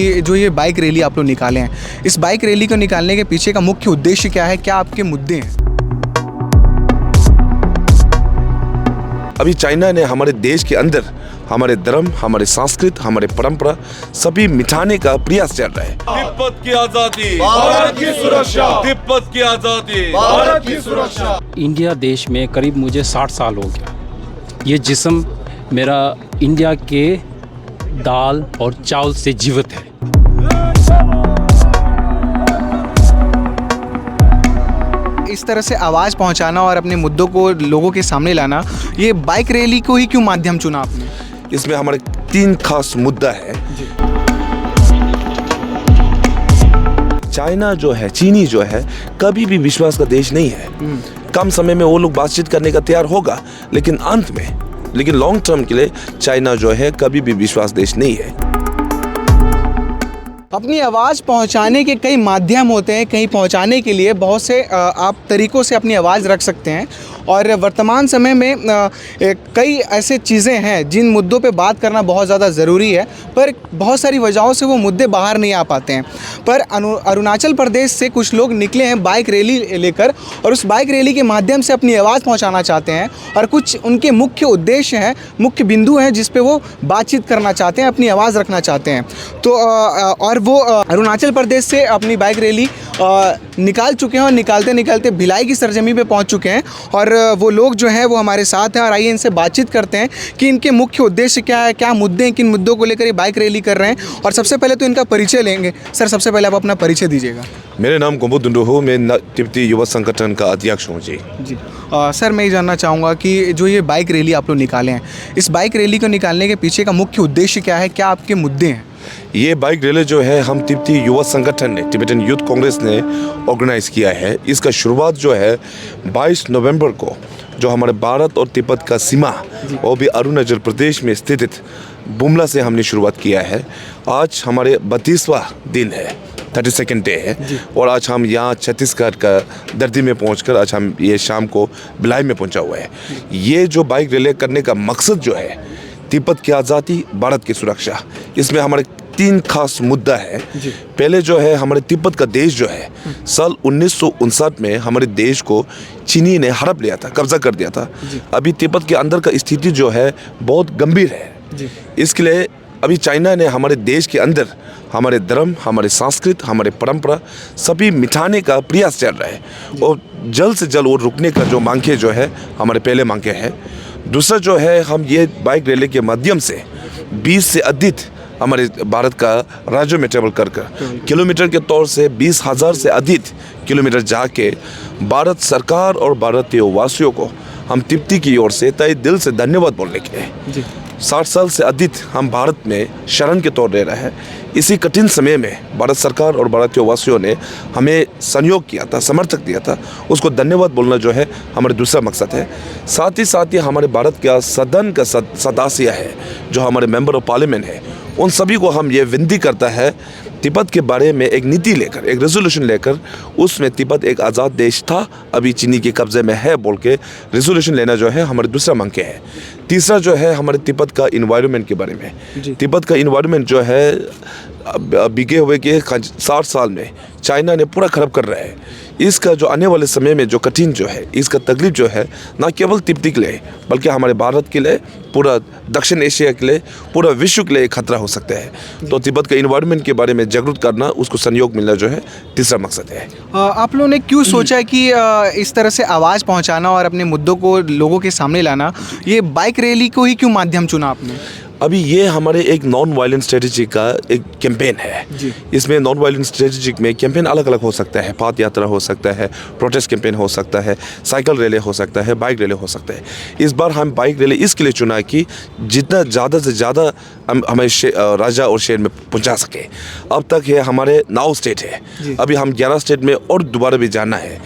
ये bike rally आप लोग निकाले हैं, इस बाइक रैली को निकालने के पीछे का मुख्य उद्देश्य क्या है? क्या आपके मुद्दे हैं? अभी चाइना ने हमारे देश के अंदर हमारे धर्म, हमारे संस्कृति, हमारे परंपरा सभी मिटाने का प्रयास चल रहा है। तिब्बत की आजादी, भारत की सुरक्षा। तिब्बत की आजादी, भारत की सुरक्षा। इंडिया देश में करीब मुझे 60 साल हो गया। ये जिस्म मेरा इंडिया के दाल और चावल से जीवित है। इस तरह से आवाज़ पहुंचाना और अपने मुद्दों को लोगों के सामने लाना, ये बाइक रैली को ही क्यों माध्यम चुना आपने? इसमें हमारे 3 खास मुद्दा है। चाइना जो है, चीनी जो है, कभी भी विश्वास का देश नहीं है। कम समय में वो लोग बातचीत करने का तैयार होगा, लेकिन लॉन्ग टर्म के लिए चाइना जो है कभी भी विश्वास देश नहीं है। अपनी आवाज़ पहुंचाने के कई माध्यम होते हैं, कहीं पहुंचाने के लिए बहुत से आप तरीक़ों से अपनी आवाज़ रख सकते हैं। और वर्तमान समय में कई ऐसे चीज़ें हैं जिन मुद्दों पे बात करना बहुत ज़्यादा ज़रूरी है, पर बहुत सारी वजहों से वो मुद्दे बाहर नहीं आ पाते हैं। पर अरुणाचल प्रदेश से कुछ लोग निकले हैं बाइक रैली लेकर, और उस बाइक रैली के माध्यम से अपनी आवाज़ पहुँचाना चाहते हैं, और कुछ उनके मुख्य उद्देश्य हैं, मुख्य बिंदु हैं जिस पे वो बातचीत करना चाहते हैं, अपनी आवाज़ रखना चाहते हैं। तो और वो अरुणाचल प्रदेश से अपनी बाइक रैली निकाल चुके हैं, और निकालते निकालते भिलाई की सरजमी पे पहुंच चुके हैं। और वो लोग जो हैं वो हमारे साथ हैं, और आइए इनसे बातचीत करते हैं कि इनके मुख्य उद्देश्य क्या है, क्या मुद्दे हैं, किन मुद्दों को लेकर ये बाइक रैली कर रहे हैं। और सबसे पहले तो इनका परिचय लेंगे। सर, सबसे पहले आप अपना परिचय दीजिएगा। मेरे नाम गोम्बू दुंडू हो, मैं तिब्बती युवा संगठन का अध्यक्ष हूँ जी। सर, मैं ये जानना चाहूँगा कि जो ये बाइक रैली आप लोग निकाले हैं, इस बाइक रैली को निकालने के पीछे का मुख्य उद्देश्य क्या है? क्या आपके मुद्दे हैं? ये बाइक रैली जो है हम तिब्बती युवा संगठन ने, तिब्बतन यूथ कांग्रेस ने ऑर्गेनाइज किया है। इसका शुरुआत जो है 22 नवंबर को, जो हमारे भारत और तिब्बत का सीमा, वो भी अरुणाचल प्रदेश में स्थित बुमला से हमने शुरुआत किया है। आज हमारे 32वां दिन है, 32nd डे है, और आज हम यहाँ छत्तीसगढ़ का दर्दी में पहुँचकर आज हम ये शाम को भिलाई में पहुँचा हुआ है। ये जो बाइक रैली करने का मकसद जो है, तिब्बत की आज़ादी, भारत की सुरक्षा, इसमें हमारे 3 खास मुद्दा है। पहले जो है, हमारे तिब्बत का देश जो है, साल 1959 में हमारे देश को चीनी ने हड़प लिया था, कब्जा कर दिया था। अभी तिब्बत के अंदर का स्थिति जो है बहुत गंभीर है। इसके लिए अभी चाइना ने हमारे देश के अंदर हमारे धर्म, हमारे संस्कृति, हमारे परंपरा सभी मिटाने का प्रयास चल रहा है, और जल्द से जल्द वो रुकने का जो मांगे जो है हमारे पहले मांगे है। दूसरा जो है, हम ये बाइक रैली के माध्यम से 20 से अधिक हमारे भारत का राज्यों में ट्रेवल कर किलोमीटर के तौर से 20,000 से अधिक किलोमीटर जाके भारत सरकार और भारतीय वासियों को हम तिब्बती की ओर से तहे दिल से धन्यवाद बोलने के लिए 60 साल से अधिक हम भारत में शरण के तौर रह रहे हैं। इसी कठिन समय में भारत सरकार और भारतीय वासियों ने हमें सहयोग किया था, समर्थक दिया था, उसको धन्यवाद बोलना जो है हमारा दूसरा मकसद है। साथ ही हमारे भारत का सदन का सदस्य है, जो हमारे मेंबर ऑफ पार्लियामेंट है, उन सभी को हम ये विनती करता है, तिब्बत के बारे में एक नीति लेकर, एक रेजोल्यूशन लेकर, उसमें तिब्बत एक आज़ाद देश था, अभी चीनी के कब्जे में है बोल के रेजोल्यूशन लेना जो है हमारे दूसरा मांग के है। तीसरा जो है, हमारे तिब्बत का इन्वायरमेंट के बारे में। तिब्बत का इन्वायरमेंट जो है बीते हुए के 60 साल में चाइना ने पूरा खराब कर रहा है। इसका जो आने वाले समय में जो कठिन जो है, इसका तकलीफ जो है, ना केवल तिब्बती के लिए बल्कि हमारे भारत के लिए, पूरा दक्षिण एशिया के लिए, पूरा विश्व के लिए एक खतरा हो सकता है। तो तिब्बत के इन्वायरमेंट के बारे में जागरूक करना, उसको सहयोग मिलना जो है तीसरा मकसद है। आप लोगों ने क्यों सोचा कि इस तरह से आवाज़ पहुंचाना और अपने मुद्दों को लोगों के सामने लाना, ये बाइक रैली को ही क्यों माध्यम चुना आपने? अभी ये हमारे एक नॉन वायलेंट स्ट्रेटजी का एक कैंपेन है। इसमें नॉन वायलेंट स्ट्रेटजी में कैंपेन अलग अलग हो सकता है, पद यात्रा हो सकता है, प्रोटेस्ट कैंपेन हो सकता है, साइकिल रैली हो सकता है, बाइक रैली हो सकता है। इस बार हम बाइक रैली इसके लिए चुना कि जितना ज़्यादा से ज़्यादा हमें राज्य और शहर में पहुंचा सके। अब तक है हमारे 9 स्टेट है, अभी हम 11 स्टेट में और दोबारा भी जाना है।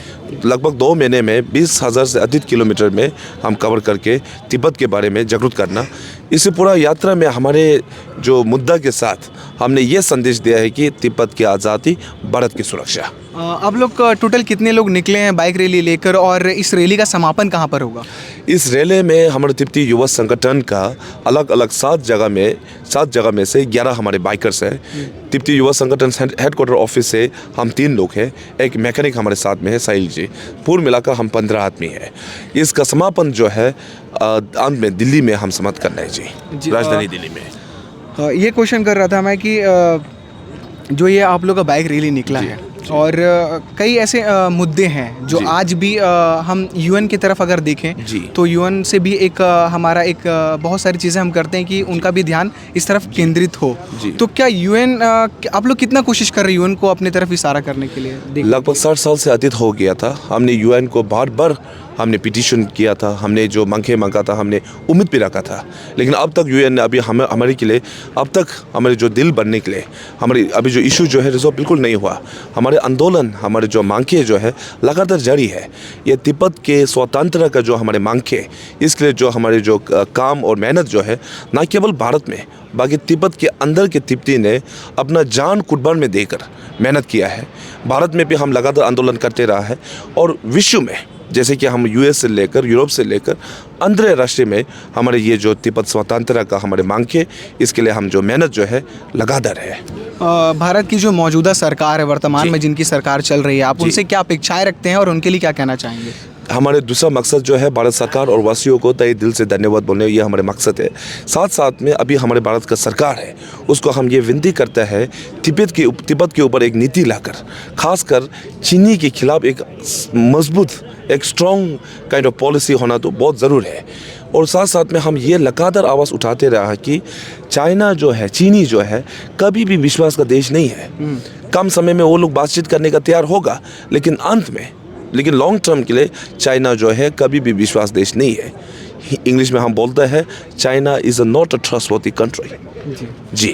लगभग 2 महीने में 20,000 से अधिक किलोमीटर में हम कवर करके तिब्बत के बारे में जागरूक करना। इस पूरा यात्रा में हमारे जो मुद्दा के साथ हमने ये संदेश दिया है कि तिब्बत की आज़ादी, भारत की सुरक्षा। आप लोग टोटल कितने लोग निकले हैं बाइक रैली लेकर, और इस रैली का समापन कहाँ पर होगा? इस रैली में हमारे तिब्बती युवा संगठन का अलग अलग 7 जगह में से 11 हमारे बाइकर्स हैं। तिब्बती युवा संगठन हेडक्वार्टर ऑफिस से हम 3 लोग हैं, एक मैकेनिक हमारे साथ में है साहिल जी, पूर्ण मिलाकर हम 15 आदमी हैं। इसका समापन जो है अंत में दिल्ली में हम समाप्त करना है जी, राजधानी दिल्ली में। ये क्वेश्चन कर रहा था मैं कि जो ये आप लोग का बाइक रैली निकला है, और कई ऐसे मुद्दे हैं जो आज भी हम यूएन की तरफ अगर देखें तो यूएन से भी एक हमारा एक बहुत सारी चीज़ें हम करते हैं कि उनका भी ध्यान इस तरफ केंद्रित हो। तो क्या यूएन आप लोग कितना कोशिश कर रहे हैं यूएन को अपनी तरफ इशारा करने के लिए? लगभग 60 साल से अतीत हो गया था। हमने यूएन को बार बार हमने पिटीशन किया था, हमने जो मांगा था, हमने उम्मीद भी रखा था, लेकिन अब तक यूएन ने अभी हमारे के लिए अब तक हमारे जो दिल बनने के लिए हमारे अभी जो इशू जो है रिजॉल्व बिल्कुल नहीं हुआ। हमारे आंदोलन, हमारे जो मांगे जो है लगातार जारी है। ये तिब्बत के स्वतंत्रता का जो हमारे मांगे, इसके लिए जो हमारे जो काम और मेहनत जो है न केवल भारत में बाकी तिब्बत के अंदर के तिब्बती ने अपना जान कुर्बान में देकर मेहनत किया है। भारत में भी हम लगातार आंदोलन करते रहा है, और विश्व में जैसे कि हम यूएस से लेकर यूरोप से लेकर अंतर्राष्ट्रीय में हमारे ये जो तिब्बत स्वतंत्रता का हमारे मांगे, इसके लिए हम जो मेहनत जो है लगातार है। भारत की जो मौजूदा सरकार है, वर्तमान में जिनकी सरकार चल रही है, आप उनसे क्या अपेक्षाएं रखते हैं और उनके लिए क्या कहना चाहेंगे? हमारे दूसरा मकसद जो है भारत सरकार और वासियों को तहे दिल से धन्यवाद बोलने, ये हमारे मकसद है। साथ साथ में अभी हमारे भारत का सरकार है, उसको हम ये विनती करते हैं तिब्बत के ऊपर एक नीति लाकर, खासकर चीनी के खिलाफ एक मजबूत, एक स्ट्रॉन्ग काइंड ऑफ पॉलिसी होना तो बहुत ज़रूर है। और साथ साथ में हम ये लगातार आवाज़ उठाते रहा कि चाइना जो है, चीनी जो है, कभी भी विश्वास का देश नहीं है। कम समय में वो लोग बातचीत करने का तैयार होगा, लेकिन लॉन्ग टर्म के लिए चाइना जो है कभी भी विश्वास देश नहीं है। इंग्लिश में हम बोलते हैं China is not a trustworthy country. जी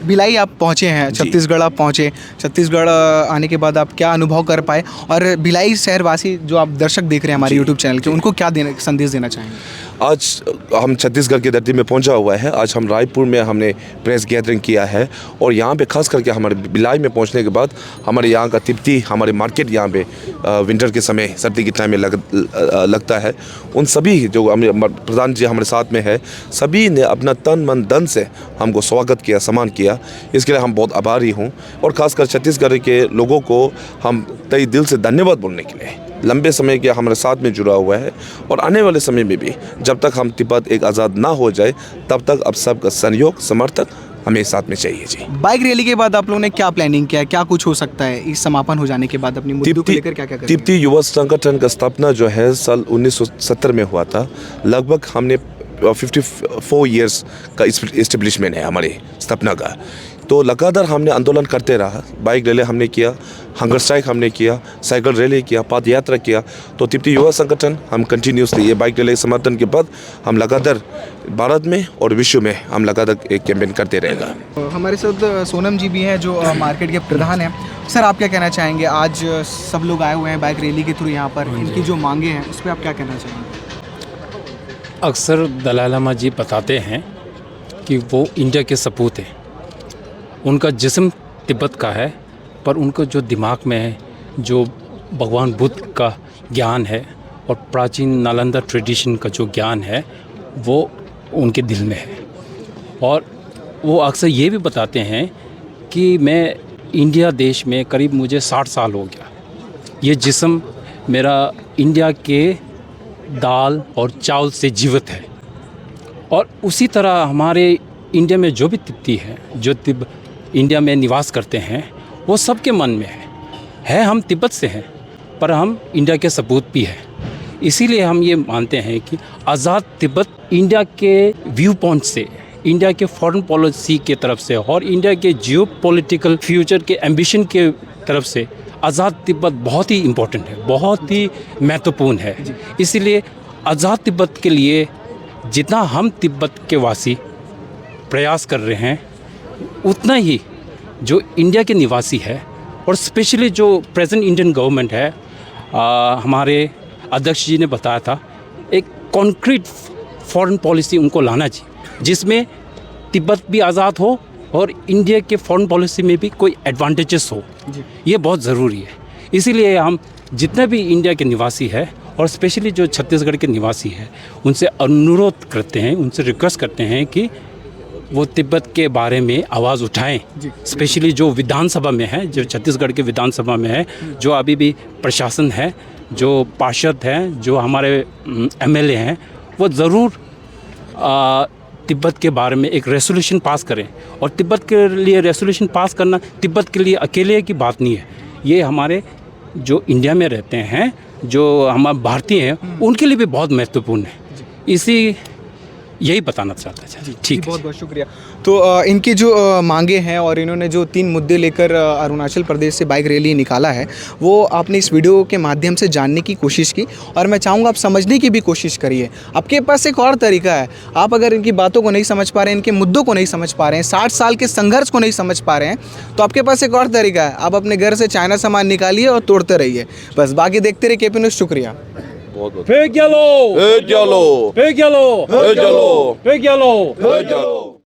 भिलाई आप पहुँचे हैं, छत्तीसगढ़ आप पहुँचे, छत्तीसगढ़ आने के बाद आप क्या अनुभव कर पाए, और भिलाई शहरवासी जो आप दर्शक देख रहे हैं हमारे यूट्यूब चैनल के, उनको क्या संदेश देना चाहेंगे? आज हम छत्तीसगढ़ की धरती में पहुंचा हुआ है। आज हम रायपुर में हमने प्रेस गैदरिंग किया है, और यहाँ पे खास करके हमारे भिलाई में पहुंचने के बाद हमारे यहाँ का तिब्बती हमारे मार्केट यहाँ पे विंटर के समय, सर्दी के टाइम में लगता है। उन सभी जो प्रधान जी हमारे साथ में है, सभी ने अपना तन मन धन से हमको स्वागत किया, सम्मान किया। इसके लिए हम बहुत आभारी हूँ, और ख़ासकर छत्तीसगढ़ के लोगों को हम तहे दिल से धन्यवाद बोलने के लिए लंबे समय के हमारे साथ में जुड़ा हुआ है। और आने वाले समय में भी जब तक हम तिब्बत एक आज़ाद ना हो जाए, तब तक अब सबका सहयोग, समर्थन हमें साथ में चाहिए जी। बाइक रैली के बाद आप लोगों ने क्या प्लानिंग किया है, क्या कुछ हो सकता है इस समापन हो जाने के बाद? अपनी मुद्दों को लेकर क्या करेंगे? तिब्बती युवा संगठन का स्थापना जो है साल 1970 में हुआ था। लगभग हमने 54 ईयर्स का इस्टेब्लिशमेंट है हमारे स्थापना का। तो लगातार हमने आंदोलन करते रहा। बाइक रैली हमने किया, हंगर स्ट्राइक हमने किया, साइकिल रैली किया, पद यात्रा किया। तो तिब्बती युवा संगठन हम कंटिन्यूसली ये बाइक रैली समर्थन के बाद हम लगातार भारत में और विश्व में हम लगातार एक कैंपेन करते रहेगा। हमारे साथ सोनम जी भी हैं जो मार्केट के प्रधान हैं। सर, आप क्या कहना चाहेंगे? आज सब लोग आए हुए हैं बाइक रैली के थ्रू यहाँ पर, इनकी जो मांगे हैं उस पर आप क्या कहना चाहेंगे? अक्सर दलाई लामा जी बताते हैं कि वो इंडिया के सपूत हैं। उनका जिस्म तिब्बत का है, पर उनको जो दिमाग में है, जो भगवान बुद्ध का ज्ञान है और प्राचीन नालंदा ट्रेडिशन का जो ज्ञान है, वो उनके दिल में है। और वो अक्सर ये भी बताते हैं कि मैं इंडिया देश में करीब मुझे 60 साल हो गया। ये जिस्म मेरा इंडिया के दाल और चावल से जीवित है। और उसी तरह हमारे इंडिया में जो भी तिब्बती हैं, जो इंडिया में निवास करते हैं, वो सबके मन में है हम तिब्बत से हैं, पर हम इंडिया के सपूत भी हैं। इसीलिए हम ये मानते हैं कि आज़ाद तिब्बत इंडिया के व्यू पॉइंट से, इंडिया के फॉरेन पॉलिसी के तरफ से और इंडिया के जियो पॉलिटिकल फ्यूचर के एम्बिशन के तरफ से आज़ाद तिब्बत बहुत ही इम्पोर्टेंट है, बहुत ही महत्वपूर्ण है। इसीलिए आज़ाद तिब्बत के लिए जितना हम तिब्बत के वासी प्रयास कर रहे हैं, उतना ही जो इंडिया के निवासी है और स्पेशली जो प्रेजेंट इंडियन गवर्नमेंट है, हमारे अध्यक्ष जी ने बताया था, एक कॉन्क्रीट फॉरेन पॉलिसी उनको लाना चाहिए जिसमें तिब्बत भी आज़ाद हो और इंडिया के फॉरेन पॉलिसी में भी कोई एडवांटेजेस हो। ये बहुत ज़रूरी है। इसीलिए हम जितने भी इंडिया के निवासी है और स्पेशली जो छत्तीसगढ़ के निवासी है उनसे अनुरोध करते हैं, उनसे रिक्वेस्ट करते हैं कि वो तिब्बत के बारे में आवाज़ उठाएं। स्पेशली जो विधानसभा में है, जो छत्तीसगढ़ के विधानसभा में है, जो अभी भी प्रशासन है, जो पार्षद हैं, जो हमारे एमएलए हैं, वो ज़रूर तिब्बत के बारे में एक रेसोल्यूशन पास करें। और तिब्बत के लिए रेसोल्यूशन पास करना तिब्बत के लिए अकेले की बात नहीं है, ये हमारे जो इंडिया में रहते हैं, जो हमारे भारतीय हैं, उनके लिए भी बहुत महत्वपूर्ण है। इसी यही बताना चाहता था जी। ठीक है, बहुत बहुत शुक्रिया। तो इनकी जो मांगे हैं और इन्होंने जो 3 मुद्दे लेकर अरुणाचल प्रदेश से बाइक रैली निकाला है, वो आपने इस वीडियो के माध्यम से जानने की कोशिश की और मैं चाहूँगा आप समझने की भी कोशिश करिए। आपके पास एक और तरीका है, आप अगर इनकी बातों को नहीं समझ पा रहे हैं, इनके मुद्दों को नहीं समझ पा रहे हैं, 60 साल के संघर्ष को नहीं समझ पा रहे हैं, तो आपके पास एक और तरीका है, आप अपने घर से चाइना सामान निकालिए और तोड़ते रहिए। बस बाकी देखते रहिए केपी न्यूज़। शुक्रिया। Pegyalo!